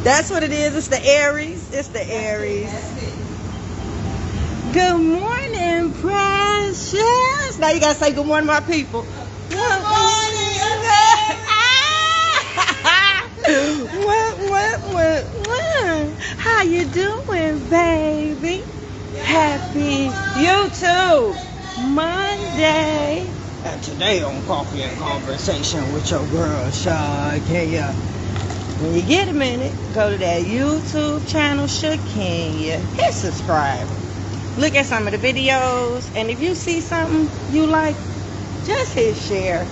That's what it is. It's the Aries. It's the Aries. Good morning, precious. Now you gotta say good morning, my people. Good morning. What? How you doing, baby? Happy YouTube Monday. And today on Coffee and Conversation with your girl, Shakenya. When you get a minute, go to that YouTube channel, Shakenya. Hit subscribe. Look at some of the videos. And if you see something you like, just hit share.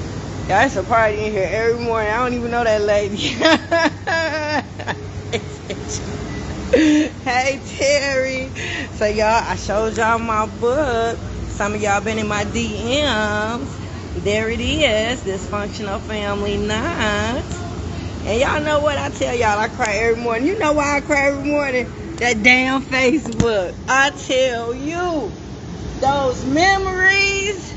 Yeah, it's a party in here every morning. I don't even know that lady. Hey, Terry. So, y'all, I showed y'all my book. Some of y'all been in my DMs. There it is, Dysfunctional Family Knots. And y'all know what I tell y'all, I cry every morning. You know why I cry every morning? That damn Facebook. I tell you, those memories,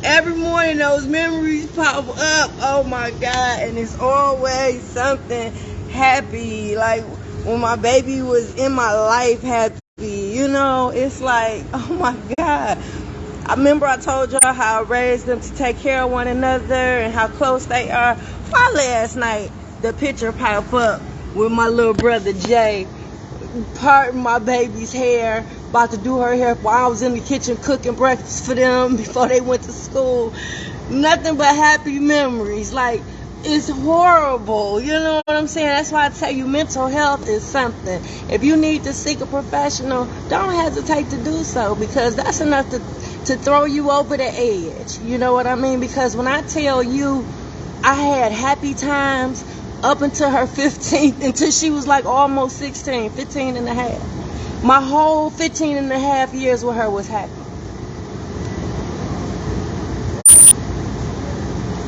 every morning those memories pop up. Oh my God. And it's always something happy. Like when my baby was in my life happy. You know, it's like, oh my God. I remember I told y'all how I raised them to take care of one another and how close they are. Why last night the picture pop up with my little brother Jay parting my baby's hair, about to do her hair while I was in the kitchen cooking breakfast for them before they went to school. Nothing but happy memories. Like, it's horrible. You know what I'm saying? That's why I tell you mental health is something. If you need to seek a professional, don't hesitate to do so, because that's enough to throw you over the edge. You know what I mean? Because when I tell you I had happy times up until her 15th, until she was like almost 16, 15 and a half. My whole 15 and a half years with her was happy.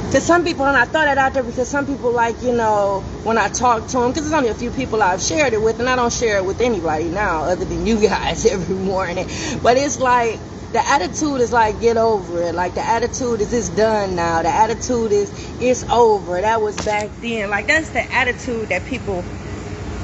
Because some people, and I throw that out there because some people, like, you know, when I talk to them, because there's only a few people I've shared it with, and I don't share it with anybody now other than you guys every morning. But it's like, the attitude is like, get over it. Like, the attitude is, it's done now. The attitude is, it's over. That was back then. Like, that's the attitude that people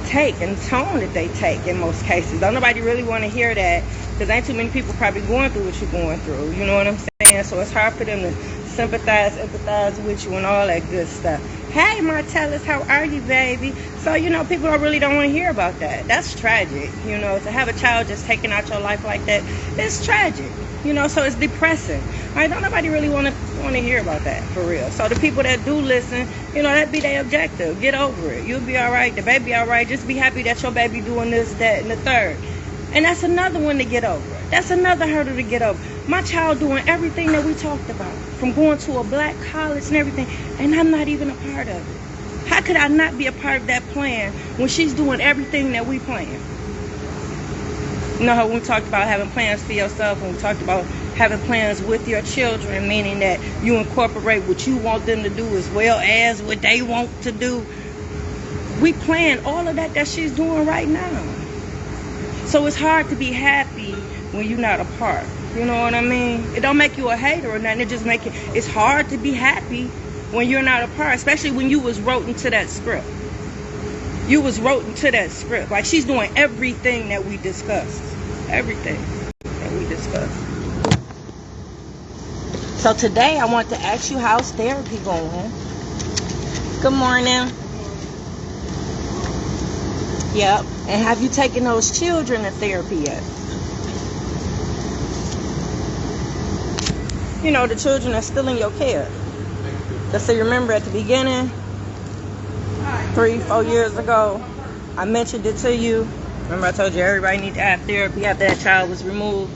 take and tone that they take in most cases. Don't nobody really want to hear that, because ain't too many people probably going through what you're going through. You know what I'm saying? So it's hard for them to empathize with you and all that good stuff. Hey, Martellus, how are you, baby? So, you know, people really don't want to hear about that. That's tragic. You know, to have a child just taking out your life like that, it's tragic. You know, so it's depressing. Right? Don't nobody really want to hear about that, for real. So the people that do listen, you know, that be their objective. Get over it. You'll be all right. The baby all right. Just be happy that your baby doing this, that, and the third. And that's another one to get over. That's another hurdle to get over. My child doing everything that we talked about, from going to a black college and everything, and I'm not even a part of it. How could I not be a part of that plan when she's doing everything that we planned? You know how we talked about having plans for yourself, and we talked about having plans with your children, meaning that you incorporate what you want them to do as well as what they want to do. We plan all of that she's doing right now. So it's hard to be happy when you're not a part. You know what I mean? It don't make you a hater or nothing. It just make it's hard to be happy when you're not a part, especially when you was wrote into that script. You was wrote into that script. Like, she's doing everything that we discussed. Everything that we discussed. So today I want to ask you, how's therapy going? Good morning. Yep. And have you taken those children to therapy yet? You know, the children are still in your care. Just so you remember at the beginning, 3-4 years ago, I mentioned it to you. Remember I told you everybody needs to have therapy after that child was removed.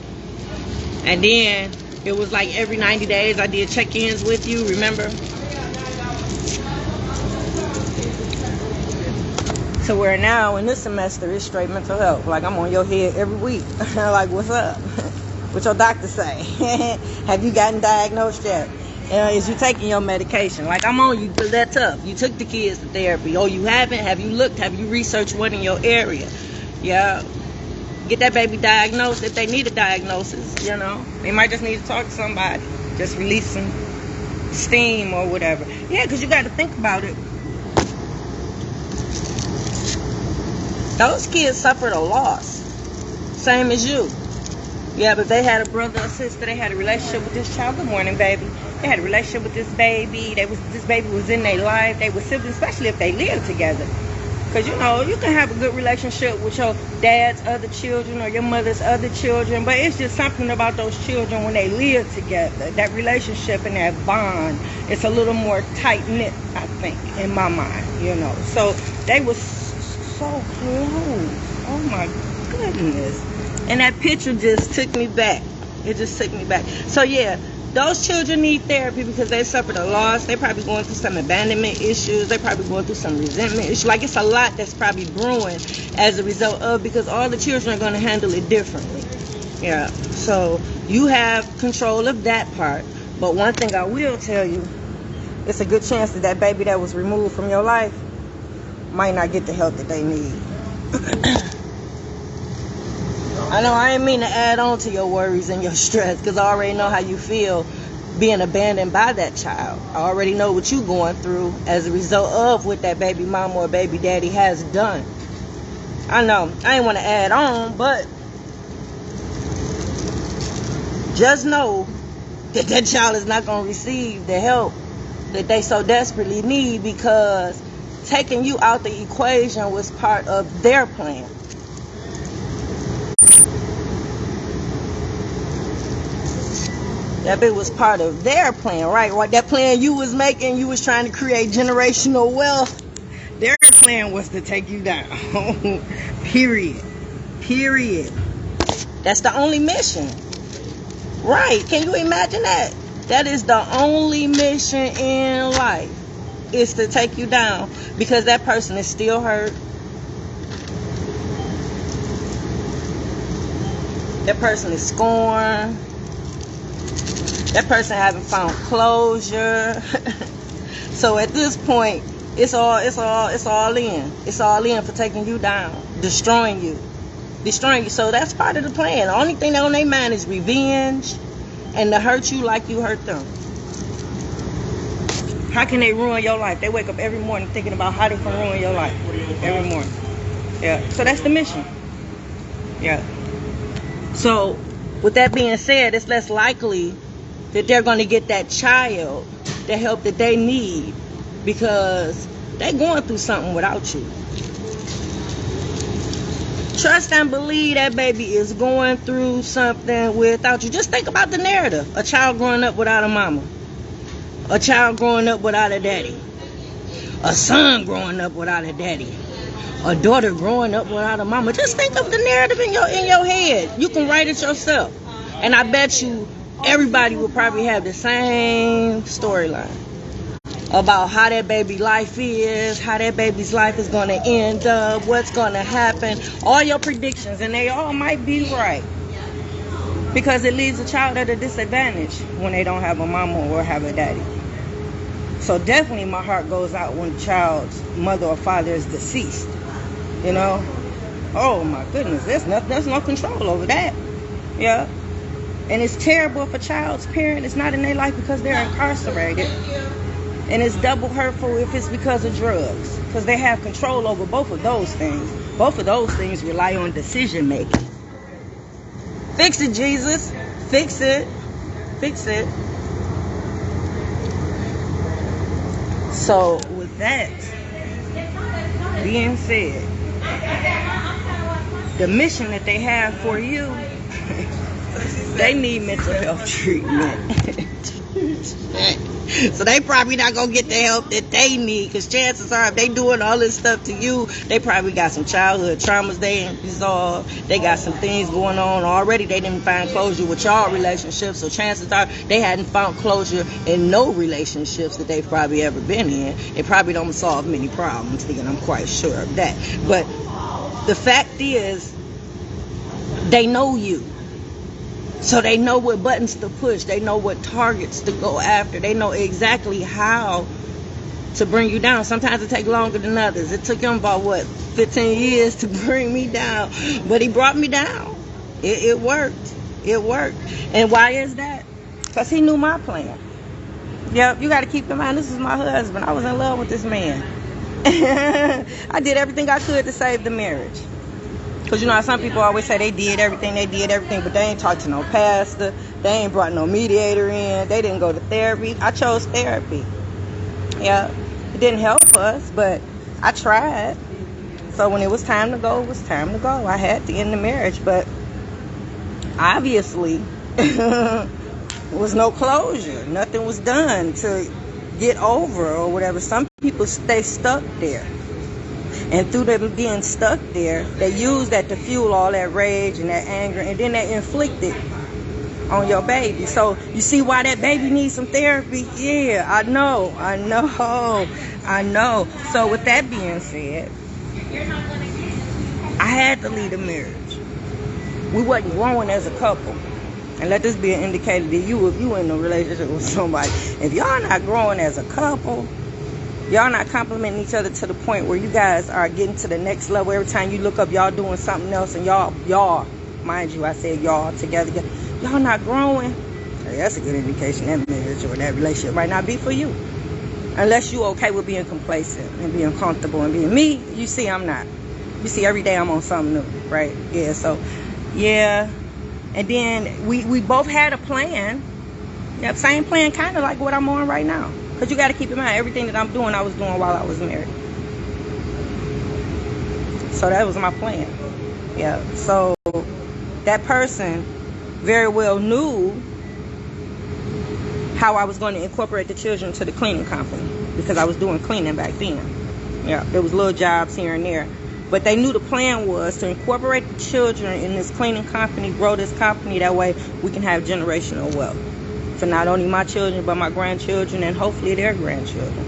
And then it was like every 90 days I did check-ins with you, remember? So where now in this semester it's straight mental health. Like, I'm on your head every week. Like, what's up? What your doctor say? Have you gotten diagnosed yet? Is you taking your medication? Like, I'm on you, that tough. You took the kids to therapy. Oh, you haven't? Have you looked? Have you researched what in your area? Yeah. Get that baby diagnosed if they need a diagnosis, you know. They might just need to talk to somebody. Just release some steam or whatever. Yeah, because you got to think about it. Those kids suffered a loss, same as you. Yeah, but they had a brother or sister. They had a relationship with this child. Good morning, baby. They had a relationship with this baby. This baby was in their life. They were siblings, especially if they lived together. Because, you know, you can have a good relationship with your dad's other children or your mother's other children, but it's just something about those children when they live together. That relationship and that bond, it's a little more tight-knit, I think, in my mind, you know. So they were so close. Oh, my goodness. And that picture just took me back. It just took me back. So, yeah, those children need therapy because they suffered a loss. They're probably going through some abandonment issues. They're probably going through some resentment issues. Like, it's a lot that's probably brewing as a result of, because all the children are going to handle it differently. Yeah. So, you have control of that part. But one thing I will tell you, it's a good chance that that baby that was removed from your life might not get the help that they need. I know I ain't mean to add on to your worries and your stress, because I already know how you feel being abandoned by that child. I already know what you're going through as a result of what that baby mama or baby daddy has done. I know I ain't want to add on, but just know that that child is not going to receive the help that they so desperately need, because taking you out the equation was part of their plan. That bit was part of their plan, right? What that plan you was making, you was trying to create generational wealth. Their plan was to take you down. Period. That's the only mission. Right. Can you imagine that? That is the only mission in life, is to take you down, because that person is still hurt. That person is scorned. That person haven't found closure. So at this point, it's all in. It's all in for taking you down, destroying you. So that's part of the plan. The only thing on their mind is revenge and to hurt you like you hurt them. How can they ruin your life? They wake up every morning thinking about how they can ruin your life. Every morning. Yeah. So that's the mission. Yeah. So with that being said, it's less likely that they're going to get that child the help that they need, because they're going through something without you. Trust and believe that baby is going through something without you. Just think about the narrative. A child growing up without a mama. A child growing up without a daddy. A son growing up without a daddy. A daughter growing up without a mama. Just think of the narrative in your head. You can write it yourself. And I bet you everybody will probably have the same storyline about how that baby life is, how that baby's life is going to end up, what's going to happen, all your predictions, and they all might be right, because it leaves a child at a disadvantage when they don't have a mama or have a daddy. So definitely my heart goes out when the child's mother or father is deceased, you know. Oh my goodness, there's no control over that. Yeah. And it's terrible if a child's parent is not in their life because they're incarcerated. And it's double hurtful if it's because of drugs, because they have control over both of those things. Both of those things rely on decision making. Fix it, Jesus. Fix it. Fix it. So with that being said, the mission that they have for you, they need mental health treatment. So they probably not going to get the help that they need, because chances are if they doing all this stuff to you, they probably got some childhood traumas they ain't resolved. They got some things going on already. They didn't find closure with y'all relationships, so chances are they hadn't found closure in no relationships that they've probably ever been in. It probably don't solve many problems, and I'm quite sure of that. But the fact is, they know you. So they know what buttons to push. They know what targets to go after. They know exactly how to bring you down. Sometimes it takes longer than others. It took him about, 15 years to bring me down. But he brought me down. It worked. It worked. And why is that? Because he knew my plan. Yep, you got to keep in mind, this is my husband. I was in love with this man. I did everything I could to save the marriage. Because you know how some people always say they did everything, but they ain't talked to no pastor. They ain't brought no mediator in. They didn't go to therapy. I chose therapy. Yeah, it didn't help us, but I tried. So when it was time to go, it was time to go. I had to end the marriage, but obviously there was no closure. Nothing was done to get over or whatever. Some people stay stuck there. And through them being stuck there, they use that to fuel all that rage and that anger, and then they inflict it on your baby. So you see why that baby needs some therapy? Yeah, I know. So with that being said, I had to leave the marriage. We wasn't growing as a couple. And let this be an indicator that if you in a relationship with somebody, if y'all not growing as a couple, y'all not complimenting each other to the point where you guys are getting to the next level. Every time you look up, y'all doing something else, and y'all, mind you, I said y'all together. Y'all not growing. Hey, that's a good indication that marriage or that relationship might not be for you. Unless you okay with being complacent and being comfortable and being me. You see, I'm not. You see, every day I'm on something new, right? Yeah, so, yeah. And then we both had a plan. Yeah, same plan, kind of like what I'm on right now. Because you got to keep in mind, everything that I'm doing, I was doing while I was married. So that was my plan. Yeah. So that person very well knew how I was going to incorporate the children to the cleaning company. Because I was doing cleaning back then. Yeah. There was little jobs here and there. But they knew the plan was to incorporate the children in this cleaning company, grow this company. That way we can have generational wealth. For not only my children, but my grandchildren, and hopefully their grandchildren.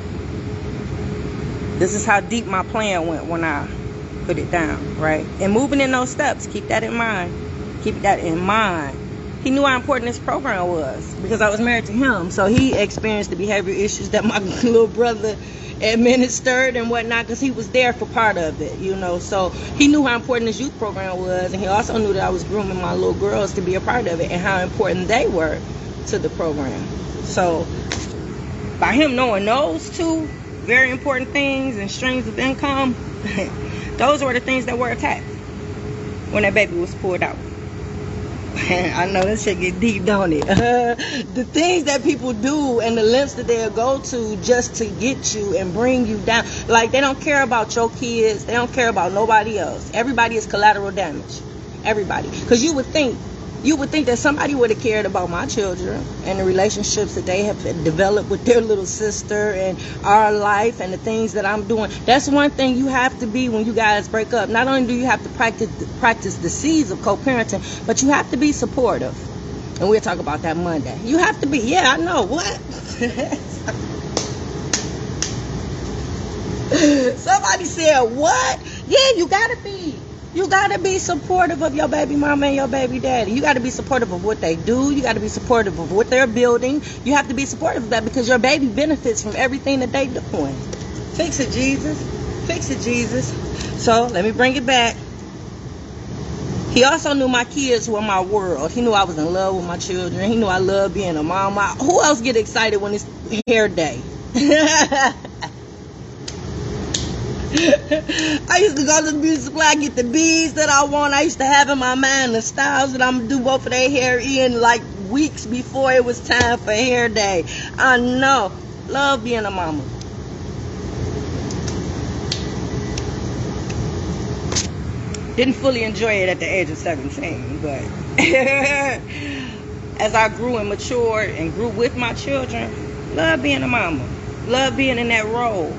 This is how deep my plan went when I put it down, right? And moving in those steps, keep that in mind. Keep that in mind. He knew how important this program was because I was married to him. So he experienced the behavior issues that my little brother administered and whatnot, because he was there for part of it, you know. So he knew how important this youth program was, and he also knew that I was grooming my little girls to be a part of it and how important they were to the program. So by him knowing those two very important things and streams of income, those were the things that were attacked when that baby was pulled out. I know that shit get deep, don't it? The things that people do and the lengths that they'll go to just to get you and bring you down. Like, they don't care about your kids. They don't care about nobody else. Everybody is collateral damage. Everybody. Because you would think that somebody would have cared about my children and the relationships that they have developed with their little sister and our life and the things that I'm doing. That's one thing you have to be when you guys break up. Not only do you have to practice the seeds of co-parenting, but you have to be supportive. And we'll talk about that Monday. You have to be. Yeah, I know. What? Somebody said, what? Yeah, you got to be. You got to be supportive of your baby mama and your baby daddy. You got to be supportive of what they do. You got to be supportive of what they're building. You have to be supportive of that because your baby benefits from everything that they're doing. Fix it, Jesus. Fix it, Jesus. So let me bring it back. He also knew my kids were my world. He knew I was in love with my children. He knew I loved being a mama. Who else get excited when it's hair day? I used to go to the beauty supply, get the beads that I want. I used to have in my mind the styles that I'm going to do both of their hair in like weeks before it was time for hair day. I know. Love being a mama. Didn't fully enjoy it at the age of 17, but as I grew and matured and grew with my children, love being a mama. Love being in that role.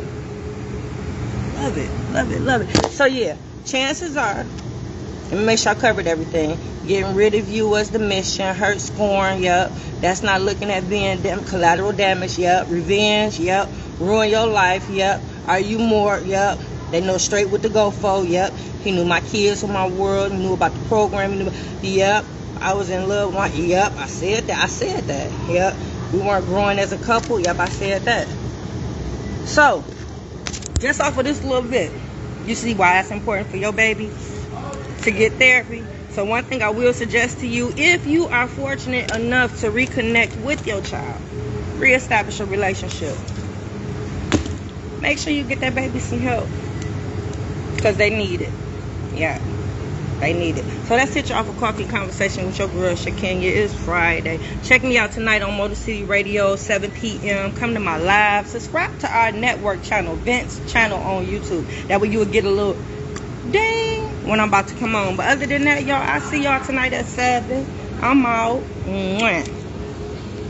Love it, love it, love it. So yeah, chances are, let me make sure I covered everything. Getting rid of you was the mission. Hurt, scorn, yep. That's not looking at being collateral damage, yep. Revenge, yep. Ruin your life, yep. Are you more, yep. They know straight what to go for, yep. He knew my kids were my world. He knew about the program. He knew, yep. I was in love with my, yep. I said that, yep. We weren't growing as a couple, yep. I said that. So, just off of this little bit, you see why it's important for your baby to get therapy. So one thing I will suggest to you, if you are fortunate enough to reconnect with your child, reestablish a relationship, make sure you get that baby some help because they need it. Yeah, They need it. So that's it, y'all, for Coffee Conversation with your girl, Shakenya. It's Friday. Check me out tonight on Motor City Radio, 7 p.m. Come to my live. Subscribe to our network channel, Vince channel on YouTube. That way you will get a little ding when I'm about to come on. But other than that, y'all, I'll see y'all tonight at 7. I'm out. Mwah.